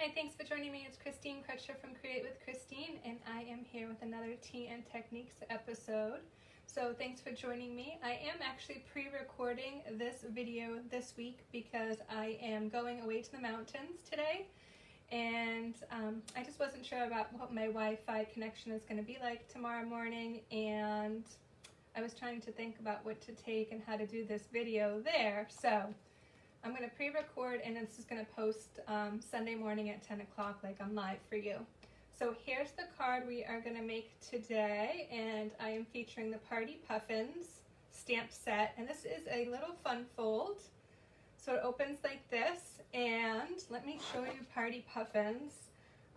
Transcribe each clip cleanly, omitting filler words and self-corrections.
Hi, thanks for joining me. It's Christine Crutcher from Create with Christine, and I am here with another Tea and Techniques episode. So thanks for joining me. I am actually pre-recording this video this week because I am going away to the mountains today, and I just wasn't sure about what my Wi-Fi connection is going to be like tomorrow morning, and I was trying to think about what to take and how to do this video there. So I'm going to pre-record, and this is going to post Sunday morning at 10 o'clock, like I'm live for you. So here's the card we are going to make today, and I am featuring the Party Puffins stamp set, and this is a little fun fold. So it opens like this, and let me show you Party Puffins.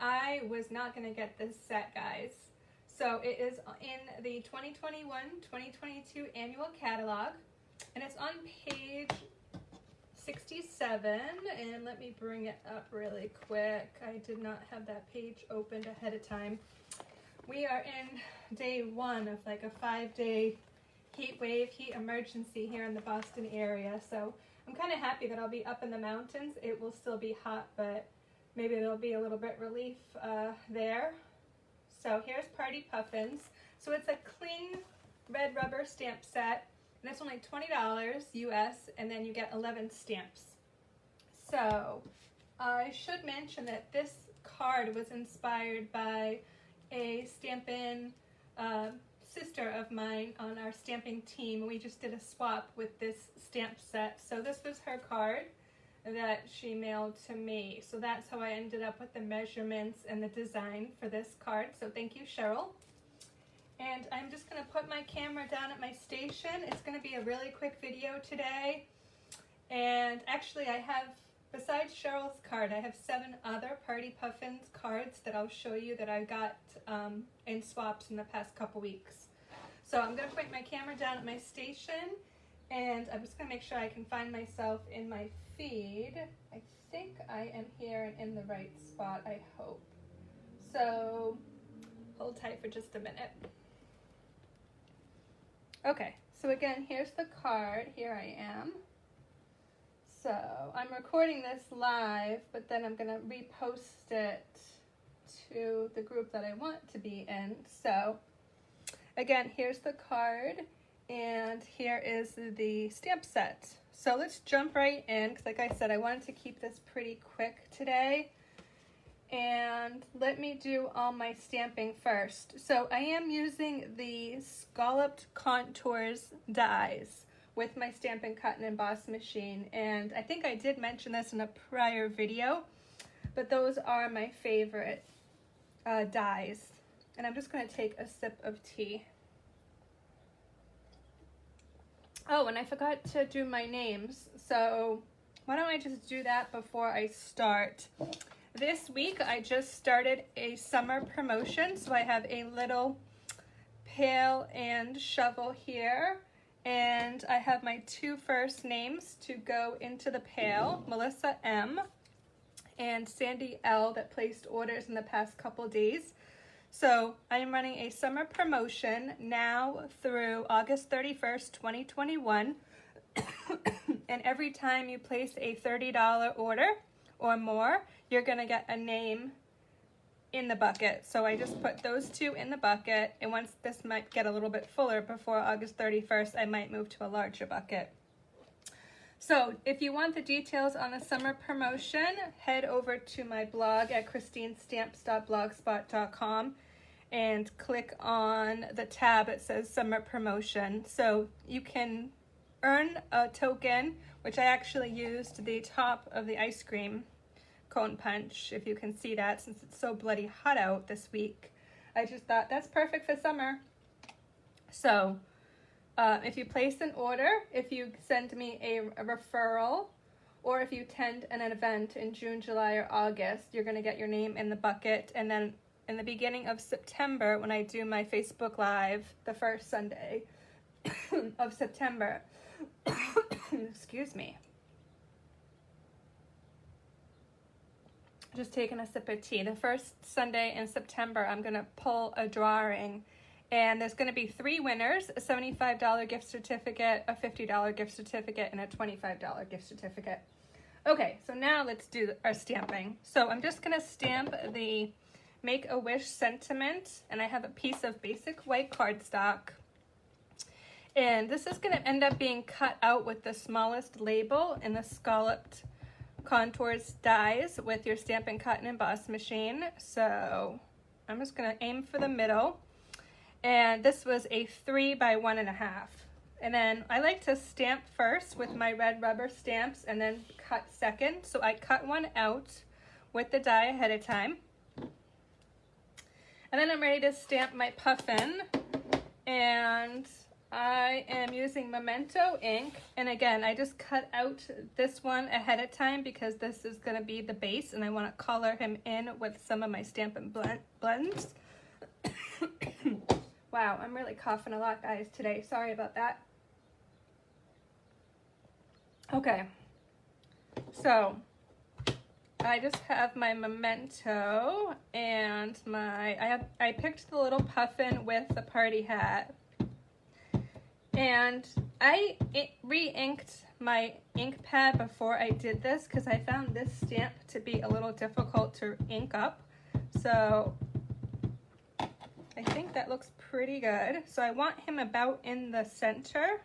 I was not going to get this set, guys. So it is in the 2021-2022 annual catalog, and it's on page 67, and let me bring it up really quick. I did not have that page opened ahead of time. We are in day one of like a 5-day heat wave, heat emergency here in the Boston area. So I'm kind of happy that I'll be up in the mountains. It will still be hot, but maybe there'll be a little bit relief there. So here's Party Puffins. So it's a clean red rubber stamp set. And it's only $20 US, and then you get 11 stamps. So I should mention that this card was inspired by a Stampin' sister of mine on our stamping team. We just did a swap with this stamp set. So this was her card that she mailed to me. So that's how I ended up with the measurements and the design for this card. So thank you, Cheryl. And I'm just going to put my camera down at my station. It's going to be a really quick video today. And actually I have, besides Cheryl's card, I have 7 other Party Puffins cards that I'll show you that I got in swaps in the past couple weeks. So I'm going to point my camera down at my station, and I'm just going to make sure I can find myself in my feed. I think I am here and in the right spot, I hope. So hold tight for just a minute. Okay, so again, here's the card. Here I am. So I'm recording this live, but then I'm going to repost it to the group that I want to be in. So again, here's the card, and here is the stamp set. So let's jump right in, because like I said, I wanted to keep this pretty quick today. And let me do all my stamping first. So I am using the Scalloped Contours Dies with my Stampin' Cut and Emboss machine. And I think I did mention this in a prior video, but those are my favorite dies. And I'm just going to take a sip of tea. Oh, and I forgot to do my names. So why don't I just do that before I start? This week, I just started a summer promotion, so I have a little pail and shovel here, and I have my 2 first names to go into the pail, Melissa M. and Sandy L, that placed orders in the past couple days. So I am running a summer promotion now through August 31st, 2021, and every time you place a $30 order or more, you're going to get a name in the bucket. So I just put those 2 in the bucket, and once this might get a little bit fuller before August 31st, I might move to a larger bucket. So if you want the details on the summer promotion, head over to my blog at christinestamps.blogspot.com and click on the tab that says summer promotion. So you can earn a token, which I actually used the top of the ice cream cone punch, if you can see that, since it's so bloody hot out this week. I just thought that's perfect for summer. So if you place an order, if you send me a referral, or if you attend an event in June, July, or August, you're going to get your name in the bucket. And then in the beginning of September, when I do my Facebook Live, the first Sunday of September, excuse me, just taking a sip of tea. The first Sunday in September, I'm going to pull a drawing, and there's going to be 3 winners, a $75 gift certificate, a $50 gift certificate, and a $25 gift certificate. Okay, so now let's do our stamping. So I'm just gonna stamp the Make-A-Wish sentiment, and I have a piece of basic white cardstock. And this is gonna end up being cut out with the smallest label in the Scalloped Contours Dies with your Stampin' Cut and Emboss machine. So I'm just gonna aim for the middle. And this was a 3 by 1.5. And then I like to stamp first with my red rubber stamps and then cut second. So I cut one out with the die ahead of time. And then I'm ready to stamp my puffin. And I am using Memento ink. And again, I just cut out this one ahead of time because this is going to be the base. And I want to color him in with some of my Stampin' blends. Wow, I'm really coughing a lot, guys, today. Sorry about that. Okay, so I just have my Memento and I picked the little puffin with the party hat, and I re-inked my ink pad before I did this because I found this stamp to be a little difficult to ink up. So I think that looks pretty good. So I want him about in the center.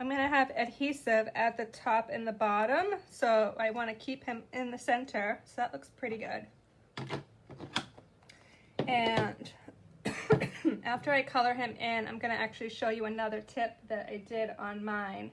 I'm going to have adhesive at the top and the bottom, so I want to keep him in the center, so that looks pretty good. And after I color him in, I'm going to actually show you another tip that I did on mine.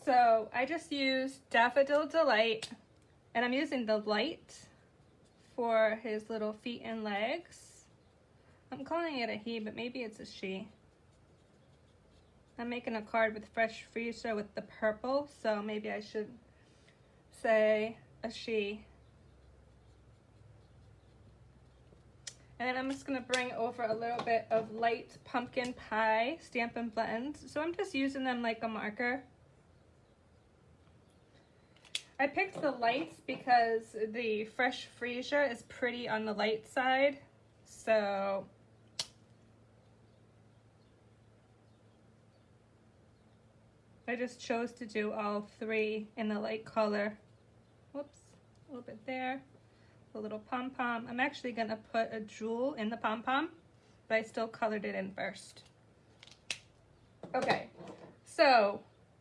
So I just used Daffodil Delight, and I'm using the light for his little feet and legs. I'm calling it a he, but maybe it's a she. I'm making a card with Fresh Freezer with the purple, so maybe I should say a she. And then I'm just going to bring over a little bit of light pumpkin pie Stampin' Blends. So I'm just using them like a marker. I picked the lights because the Fresh Freezer is pretty on the light side, so I just chose to do all 3 in the light color. Whoops, a little bit there, a little pom-pom. I'm actually going to put a jewel in the pom-pom, but I still colored it in first. Okay, so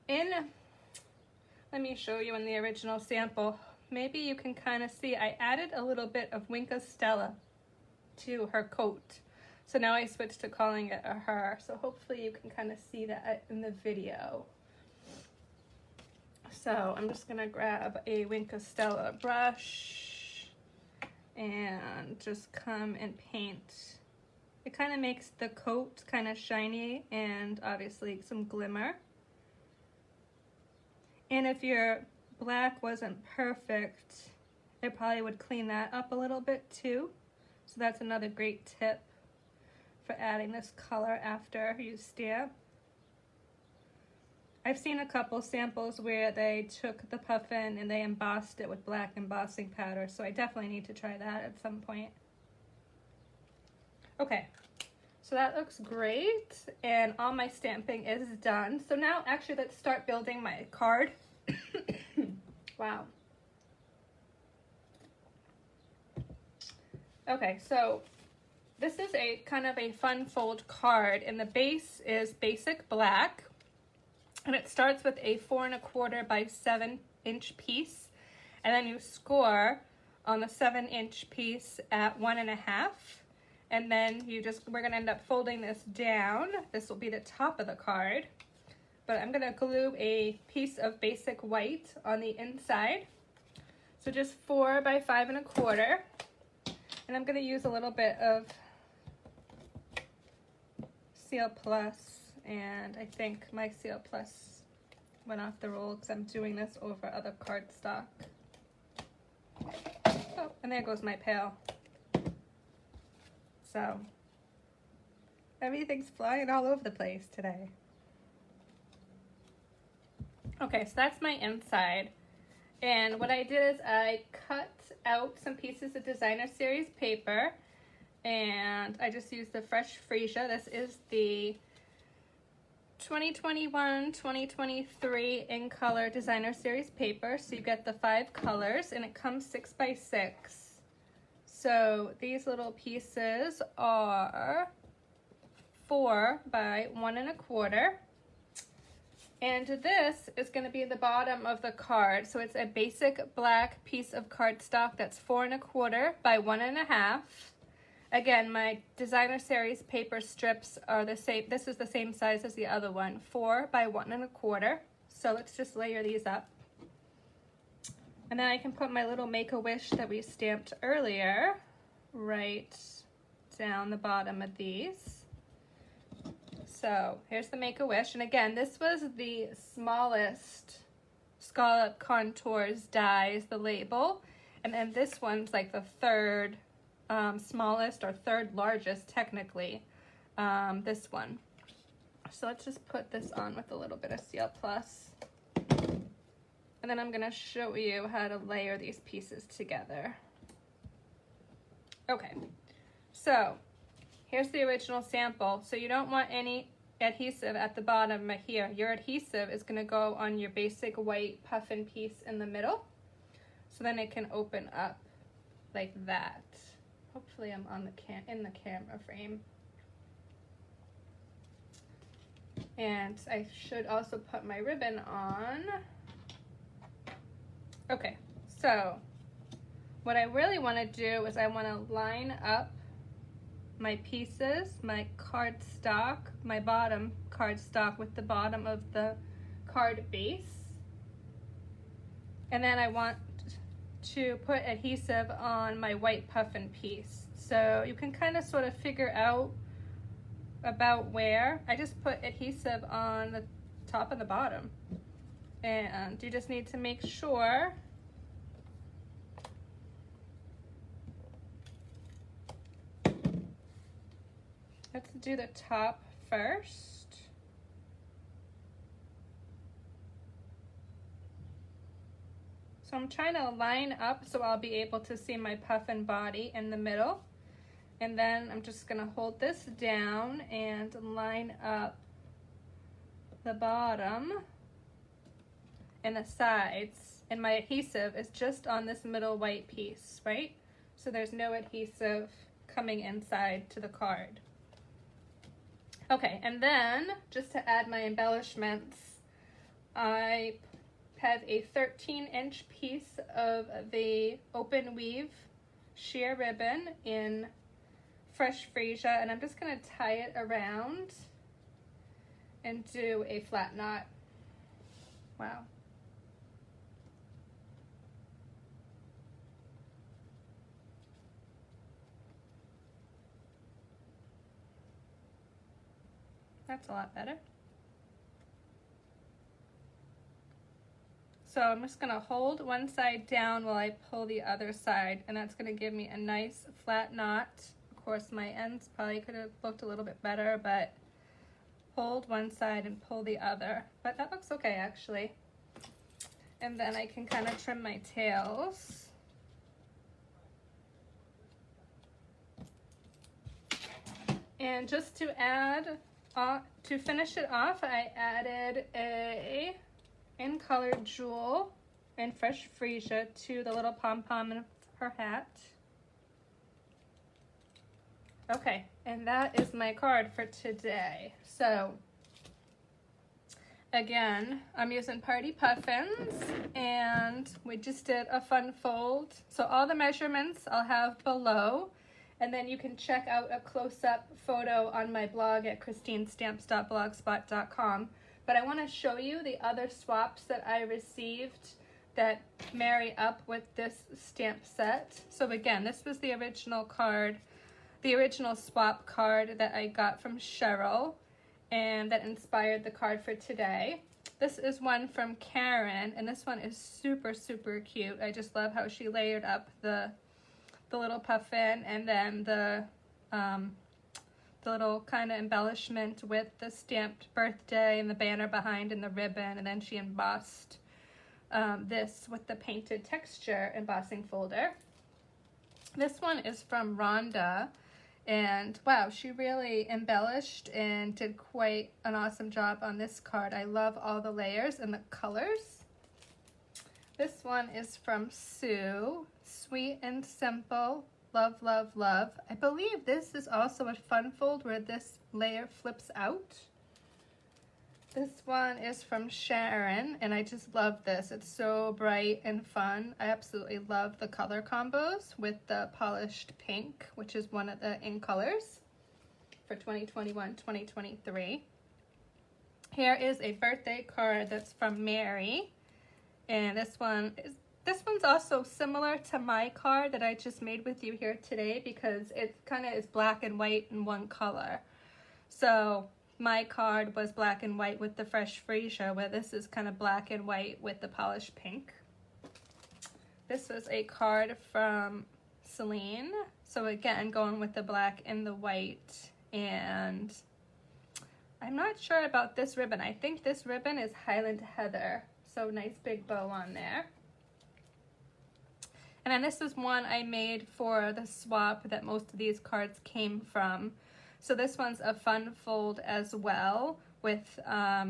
let me show you in the original sample. Maybe you can kind of see I added a little bit of Winka Stella to her coat. So now I switched to calling it a her. So hopefully you can kind of see that in the video. So I'm just going to grab a Winka Stella brush and just come and paint. It kind of makes the coat kind of shiny and obviously some glimmer. And if your black wasn't perfect, it probably would clean that up a little bit too. So that's another great tip for adding this color after you stamp. I've seen a couple samples where they took the puffin and they embossed it with black embossing powder, so I definitely need to try that at some point. Okay, so that looks great, and all my stamping is done. So now actually let's start building my card. Wow. Okay, so this is a kind of a fun fold card, and the base is basic black. And it starts with a 4 1/4 by 7 inch piece, and then you score on the 7 inch piece at 1 1/2, and then we're gonna end up folding this down. This will be the top of the card, but I'm gonna glue a piece of basic white on the inside. So just 4 by 5 1/4, and I'm gonna use a little bit of Seal Plus. And I think my Seal Plus went off the roll because I'm doing this over other cardstock. Oh, and there goes my pail. So, everything's flying all over the place today. Okay, so that's my inside. And what I did is I cut out some pieces of Designer Series paper, and I just used the Fresh Freesia. This is the 2021-2023 in color designer series paper. So you get the 5 colors and it comes 6 by 6. So these little pieces are 4 by 1 1/4. And this is going to be the bottom of the card. So it's a basic black piece of cardstock that's 4 1/4 by 1 1/2. Again, my designer series paper strips are the same. This is the same size as the other one, 4 by 1 1/4. So let's just layer these up. And then I can put my little Make-A-Wish that we stamped earlier right down the bottom of these. So here's the Make-A-Wish. And again, this was the smallest Scalloped Contours Dies, the label. And then this one's like the third smallest or third largest technically, this one. So let's just put this on with a little bit of CL Plus. And then I'm gonna show you how to layer these pieces together. Okay, so here's the original sample. So you don't want any adhesive at the bottom here. Your adhesive is gonna go on your basic white puffin piece in the middle. So then it can open up like that. Hopefully I'm on in the camera frame. And I should also put my ribbon on. Okay, so what I really want to do is I want to line up my pieces, my cardstock, my bottom cardstock with the bottom of the card base. And then I want to put adhesive on my white puffin piece. So you can kind of sort of figure out about where. I just put adhesive on the top and the bottom. And you just need to make sure let's do the top first. So I'm trying to line up so I'll be able to see my puffin body in the middle. And then I'm just gonna hold this down and line up the bottom and the sides. And my adhesive is just on this middle white piece, right? So there's no adhesive coming inside to the card. Okay, and then just to add my embellishments, I have a 13-inch piece of the open weave sheer ribbon in fresh freesia, and I'm just going to tie it around and do a flat knot. Wow. That's a lot better. So I'm just gonna hold one side down while I pull the other side, and that's gonna give me a nice flat knot. Of course, my ends probably could have looked a little bit better, but hold one side and pull the other. But that looks okay, actually. And then I can kind of trim my tails. And just to add, to finish it off, I added a in color jewel in fresh freesia to the little pom-pom of her hat. Okay, and that is my card for today. So again, I'm using Party Puffins, and we just did a fun fold. So all the measurements I'll have below, and then you can check out a close-up photo on my blog at christinestamps.blogspot.com. But I want to show you the other swaps that I received that marry up with this stamp set. So again, this was the original card, the original swap card that I got from Cheryl, and that inspired the card for today. This is one from Karen, and this one is super, super cute. I just love how she layered up the little puffin and then the little kind of embellishment with the stamped birthday and the banner behind and the ribbon, and then she embossed this with the painted texture embossing folder. This one is from Rhonda, And wow, she really embellished and did quite an awesome job on this card. I love all the layers and the colors. This one is from Sue. Sweet and simple. Love, love, love. I believe this is also a fun fold where this layer flips out. This one is from Sharon, and I just love this. It's so bright and fun. I absolutely love the color combos with the polished pink, which is one of the in colors for 2021-2023. Here is a birthday card that's from Mary, and this one's also similar to my card that I just made with you here today because it kind of is black and white in one color. So my card was black and white with the fresh freesia, where this is kind of black and white with the polished pink. This was a card from Celine. So again, going with the black and the white. And I'm not sure about this ribbon. I think this ribbon is Highland Heather. So nice big bow on there. And then this is one I made for the swap that most of these cards came from. So this one's a fun fold as well with a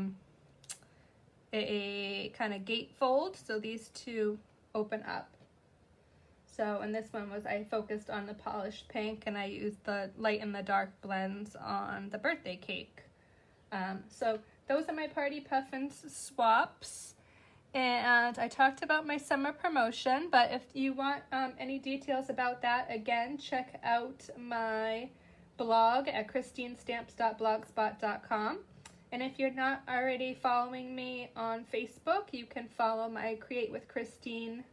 kind of gate fold. So these two open up. So, and this one was, I focused on the polished pink and I used the light and the dark blends on the birthday cake. So those are my Party Puffins swaps. And I talked about my summer promotion, but if you want any details about that, again, check out my blog at christinestamps.blogspot.com. And if you're not already following me on Facebook, you can follow my Create with Christine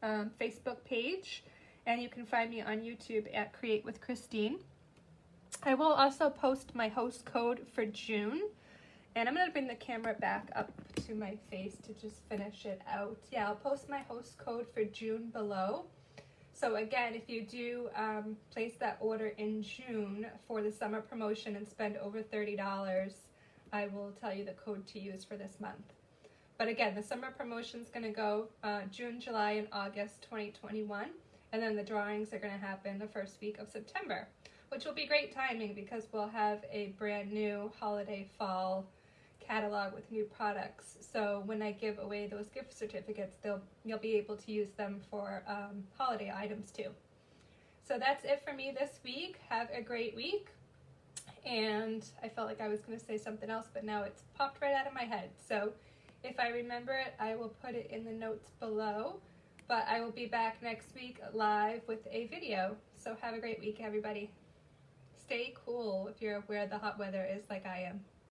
Facebook page, and you can find me on YouTube at Create with Christine. I will also post my host code for June, and I'm going to bring the camera back up to my face to just finish it out. Yeah, I'll post my host code for June below. So again, if you do place that order in June for the summer promotion and spend over $30, I will tell you the code to use for this month. But again, the summer promotion is going to go June, July, and August 2021. And then the drawings are going to happen the first week of September, which will be great timing because we'll have a brand new holiday fall catalog with new products. So when I give away those gift certificates, you'll be able to use them for holiday items too. So that's it for me this week. Have a great week. And I felt like I was going to say something else, but now it's popped right out of my head. So if I remember it, I will put it in the notes below. But I will be back next week live with a video. So have a great week, everybody. Stay cool if you're where the hot weather is like I am.